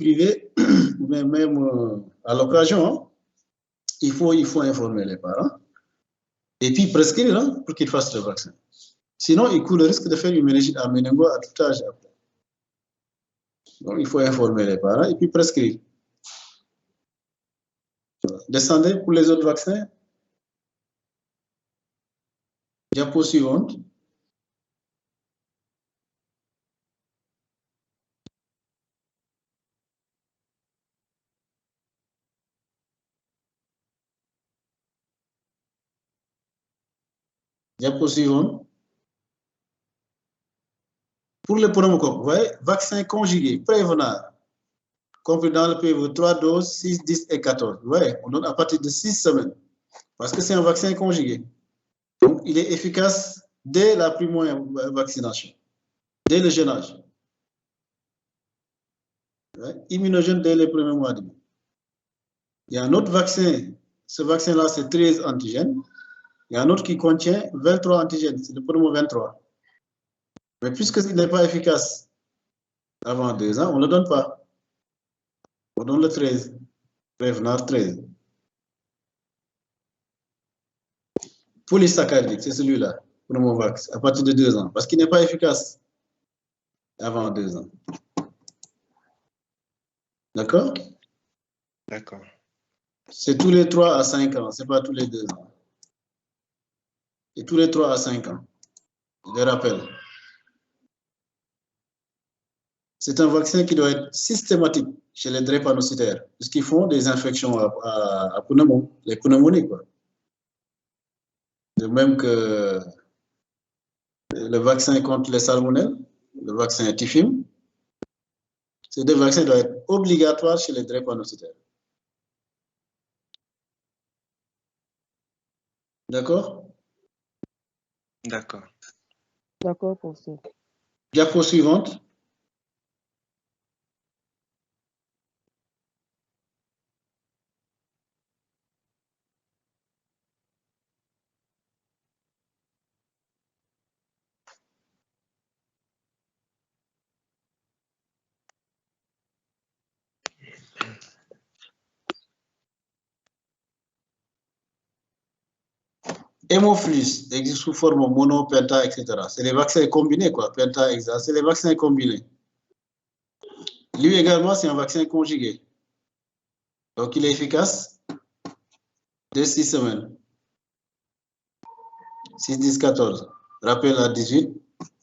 privé, mais même à l'occasion, hein, il faut informer les parents et puis prescrire hein, pour qu'ils fassent le vaccin. Sinon, ils courent le risque de faire une méningite à méningo à tout âge après. Donc, il faut informer les parents et puis prescrire. Descendez pour les autres vaccins. Diapo suivante. Diapo suivante. Pour le pneumocoque, vous voyez, vaccin conjugué, prévenant, compris dans le PV 3 doses, 6, 10 et 14. Vous voyez, on donne à partir de 6 semaines. Parce que c'est un vaccin conjugué. Donc, il est efficace dès la primo-vaccination, dès le jeune âge. Ouais, immunogène dès les premiers mois de vie. Il y a un autre vaccin, ce vaccin-là, c'est 13 antigènes. Il y a un autre qui contient 23 antigènes, c'est le pneumo 23. Mais puisqu'il n'est pas efficace avant 2 ans, on ne le donne pas. On donne le 13, Prévenard 13. Polysaccharidique, c'est celui-là, Pneumovax, à partir de 2 ans, parce qu'il n'est pas efficace avant 2 ans. D'accord? D'accord. C'est tous les 3 à 5 ans, ce n'est pas tous les 2 ans. Et tous les 3 à 5 ans. Je le rappelle. C'est un vaccin qui doit être systématique chez les drépanocytaires, puisqu'ils font des infections à pneumo, les pneumonies, quoi. De même que le vaccin contre les salmonelles, le vaccin Tifim, ces 2 vaccins doivent être obligatoires chez les drépanocytaires. D'accord? D'accord. D'accord, professeur. Diapo suivante. Hémophilus existe sous forme mono, penta, etc. C'est les vaccins combinés, quoi. Penta, hexa, c'est les vaccins combinés. Lui également, c'est un vaccin conjugué. Donc, il est efficace dès 6 semaines. 6, 10, 14. Rappel à 18,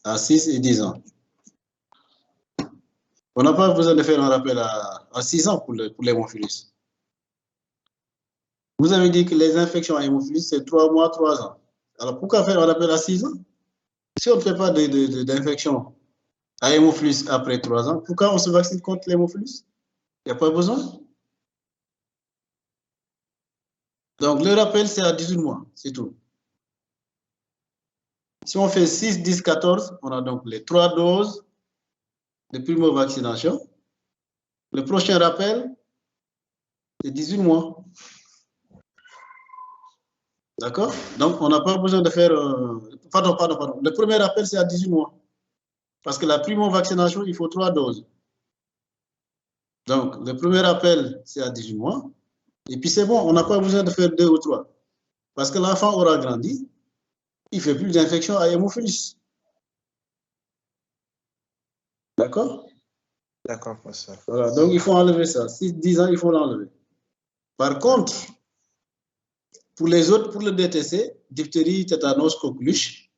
à 6 et 10 ans. On n'a pas besoin de faire un rappel à 6 ans pour l'hémophilus. Vous avez dit que les infections à hémophilus, c'est 3 mois, 3 ans. Alors, pourquoi faire un rappel à 6 ans? Si on ne fait pas d'infection à hémophilus après 3 ans, pourquoi on se vaccine contre l'hémophilus? Il n'y a pas besoin. Donc, le rappel, c'est à 18 mois, c'est tout. Si on fait 6, 10, 14, on a donc les 3 doses de primo-vaccination. Le prochain rappel, c'est 18 mois. D'accord? Donc, on n'a pas besoin de faire... Pardon. Le premier rappel, c'est à 18 mois. Parce que la primo-vaccination, il faut 3 doses. Donc, le premier rappel, c'est à 18 mois. Et puis, c'est bon, on n'a pas besoin de faire 2 ou 3. Parce que l'enfant aura grandi, il ne fait plus d'infection à hémophilus. D'accord? D'accord, professeur. Voilà, donc il faut enlever ça. 6, 10 ans, il faut l'enlever. Par contre, pour les autres, pour le DTC, diphtérie, tétanos, coqueluche,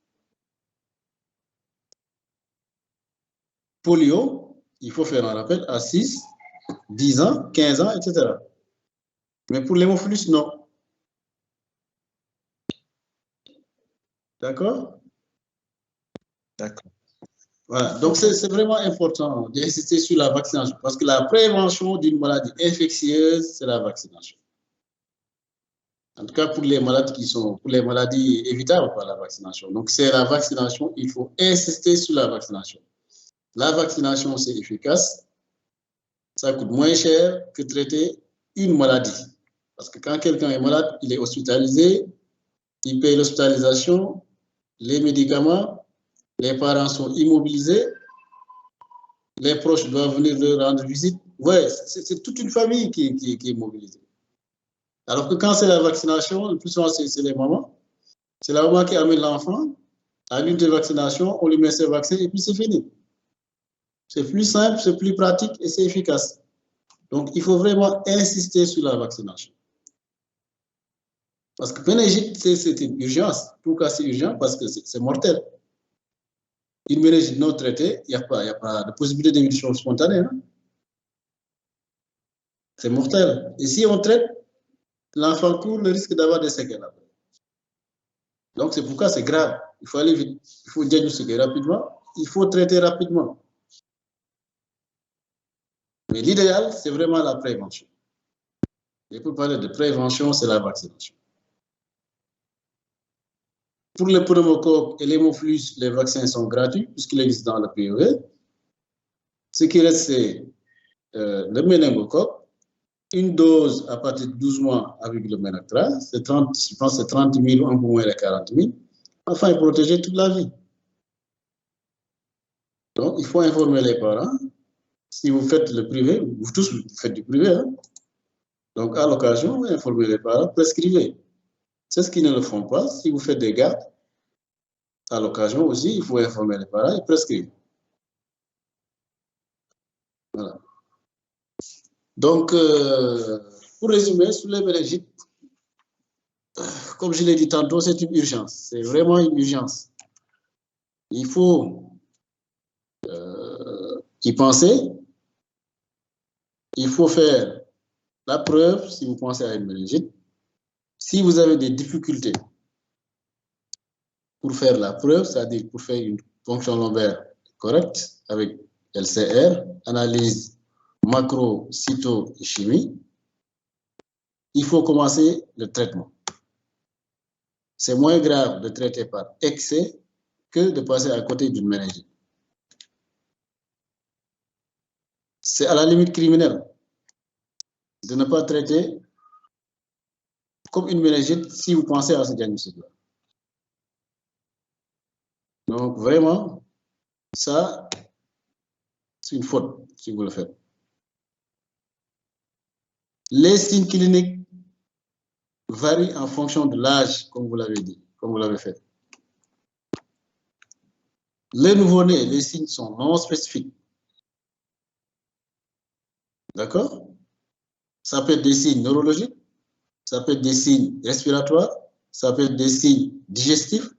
polio, il faut faire un rappel à 6, 10 ans, 15 ans, etc. Mais pour l'hémophilus, non. D'accord? D'accord. Voilà, donc c'est vraiment important d'insister sur la vaccination parce que la prévention d'une maladie infectieuse, c'est la vaccination. En tout cas, pour les maladies pour les maladies évitables par la vaccination. Donc, c'est la vaccination, il faut insister sur la vaccination. La vaccination, c'est efficace. Ça coûte moins cher que traiter une maladie. Parce que quand quelqu'un est malade, il est hospitalisé, il paye l'hospitalisation, les médicaments, les parents sont immobilisés, les proches doivent venir leur rendre visite. Ouais, c'est toute une famille qui est mobilisée. Alors que quand c'est la vaccination, le plus souvent, c'est les mamans. C'est la maman qui amène l'enfant à l'unité de vaccination, on lui met ses vaccins et puis c'est fini. C'est plus simple, c'est plus pratique et c'est efficace. Donc, il faut vraiment insister sur la vaccination. Parce que méningite, c'est une urgence. Pourquoi c'est urgent? Parce que c'est mortel. Une méningite non traitée, il n'y a pas de possibilité d'évolution spontanée. Hein? C'est mortel. Et si on traite, l'enfant court le risque d'avoir des séquelles. Donc, c'est pourquoi c'est grave. Il faut aller vite. Il faut diagnostiquer rapidement. Il faut traiter rapidement. Mais l'idéal, c'est vraiment la prévention. Et pour parler de prévention, c'est la vaccination. Pour le pneumocoque et l'hémophilus, les vaccins sont gratuits puisqu'ils existent dans le privé. Ce qui reste, c'est le méningocoque. Une dose à partir de 12 mois avec le Ménactral, je pense que c'est 30 000, un peu moins de 40 000, afin de protéger toute la vie. Donc, il faut informer les parents. Si vous faites le privé, vous tous vous faites du privé. Hein? Donc, à l'occasion, informez les parents, prescrivez. C'est ce qu'ils ne le font pas. Si vous faites des gardes, à l'occasion aussi, il faut informer les parents et prescrire. Voilà. Donc, pour résumer, sur les méningites, comme je l'ai dit tantôt, c'est une urgence. C'est vraiment une urgence. Il faut y penser. Il faut faire la preuve si vous pensez à une méningite. Si vous avez des difficultés pour faire la preuve, c'est-à-dire pour faire une fonction lombaire correcte avec LCR, analyse macro, cyto et chimie, il faut commencer le traitement. C'est moins grave de traiter par excès que de passer à côté d'une méningite. C'est à la limite criminelle de ne pas traiter comme une méningite si vous pensez à ce diagnostic-là. Donc, vraiment, ça, c'est une faute si vous le faites. Les signes cliniques varient en fonction de l'âge, comme vous l'avez dit, comme vous l'avez fait. Les nouveau-nés, les signes sont non spécifiques. D'accord? Ça peut être des signes neurologiques, ça peut être des signes respiratoires, ça peut être des signes digestifs,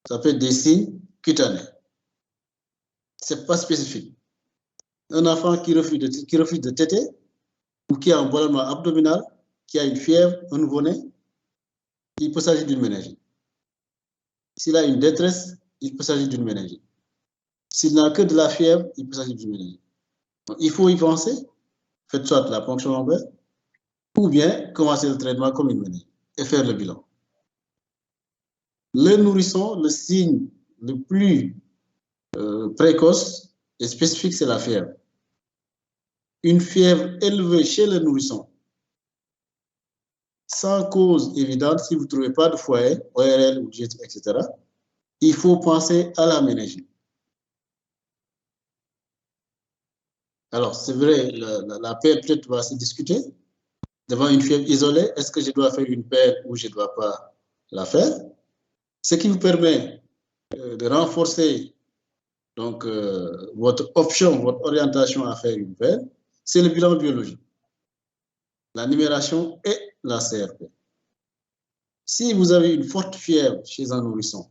ça peut être des signes cutanés. Ce n'est pas spécifique. Un enfant qui refuse de téter ou qui a un ballonnement abdominal, qui a une fièvre, un nouveau-né, il peut s'agir d'une méningite. S'il a une détresse, il peut s'agir d'une méningite. S'il n'a que de la fièvre, il peut s'agir d'une méningite. Donc, il faut y penser, faites soit la ponction lombaire, ou bien commencer le traitement comme une méningite et faire le bilan. Le nourrisson, le signe le plus précoce et spécifique, c'est la fièvre. Une fièvre élevée chez le nourrisson, sans cause évidente, si vous ne trouvez pas de foyer, ORL ou diète, etc., il faut penser à la méningite. Alors, c'est vrai, la paire peut-être va se discuter. Devant une fièvre isolée, est-ce que je dois faire une paire ou je ne dois pas la faire? Ce qui vous permet de renforcer donc, votre option, votre orientation à faire une paire, c'est le bilan biologique, la numération et la CRP. Si vous avez une forte fièvre chez un nourrisson,